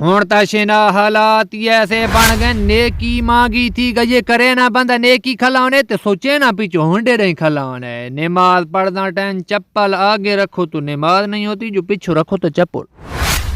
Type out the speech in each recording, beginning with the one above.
हुण ता शेना हालात ऐसे बन गए, नेकी मांगी थी गए करे ना बंदा नेकी खलाने ते सोचे ना पीछे होंडे नहीं खलाने। नमाज पढ़ना टाइम चप्पल आगे रखो तो नमाज नहीं होती, जो पीछे रखो तो चप्पल।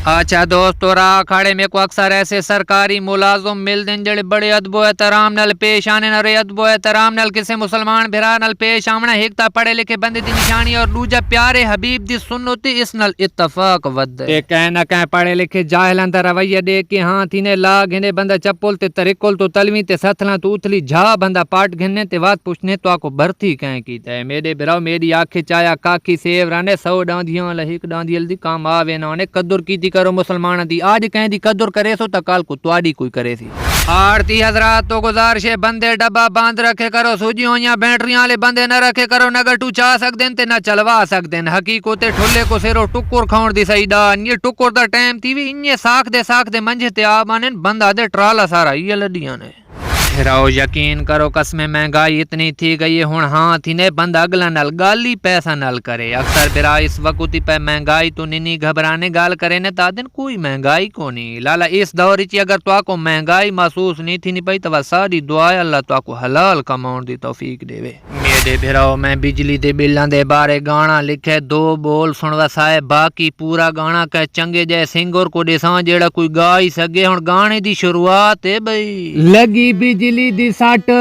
अच्छा दोस्तों, राह खड़े में को अक्सर ऐसे सरकारी मुलाजिम मिलते हैं जड़े बड़े अदबो एहतराम नाल पेश आने न रे अदबो एहतराम नाल किसी मुसलमान भिरा नाल पेश आना हिकता पढ़े लिखे बंदे दी निशानी और दूजा प्यारे हबीब दी सुन्नत इस नाल इत्तफाक वद ते कह न कह पढ़े लिखे जाहिलां दा रवैया देख के हां थीने ला घिने बंदा चप्पल ते तरिकुल तो तलवी ते सथला तो उथली झा बंदा पाट घिने ते बात पूछने तो आको भर्ती कह कीता है। मेरे भिराओ मेरी आंखें चाया काकी सेव राने 100 डांदियां लहिक डांदियल दी काम आवे ना ने कदर कीती करो मुसलमान दी, आज कहीं दी कदर करे सो तो कल को तुआड़ी कोई करे सी। आरती हजरात तो गुजारिश है बंदे डब्बा बांध रखे करो, सूजियों या बैटरियां वाले बंदे न रखे करो, नगर टू चा सकते ते न चलवा सकते। हकीकत ठुले को सिरो टुकुर खाउण दी सही दा ये टुकुर दा टाइम थी भी इन्ने साख दे मंझे ते आ माने बंदा दे ट्राला सारा ये लडियां ने। फिराओ यकीन करो कसमें महंगाई इतनी थी गई है हुण हाँ थी ने बंद अगला नल गाली पैसा नल करे। अक्सर बिरा इस वक्त पे महंगाई तो निनी घबराने गाल करे ने तादिन कोई महंगाई को नहीं लाला इस दौर ची अगर तो आको महंगाई महसूस नहीं थी नहीं पाई तो सारी दुआ अल्लाह तो आको हलाल कमाउण दी तौफीक देवे। मेरे फिराओ मैं बिजली दे बिल्लां दे बारे गाना लिखे 2 बोल सुनवा साहे बाकी पूरा गाना कह चंगे जय सिंगर को देसा जेड़ा कोई गा ही सके। हुण गाने दी शुरुआत है बई लगी बिजली दी सट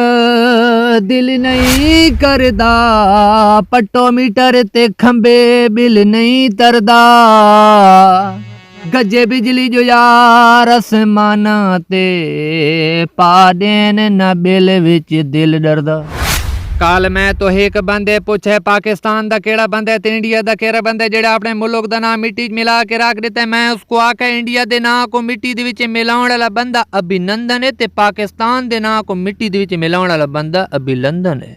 दिल नहीं करदा पट्टो मीटर ते खंबे बिल नहीं तरदा गजे बिजली जो यार आसमाना ते पा देन न बिल विच दिल डरदा। कल मैं तो एक बंदे पूछे पाकिस्तान दा केड़ा बंदा ते इंडिया दा केड़ा बंदा जेड़ा अपने मुल्क दा नाम मिट्टी मिला के रख देता। मैं उसको आके इंडिया दे नाम को मिट्टी दे विच मिलाउण वाला बंदा अभिनंदन है ते पाकिस्तान दे नाम को मिट्टी दे विच मिलाउण वाला बंदा अभिनंदन है।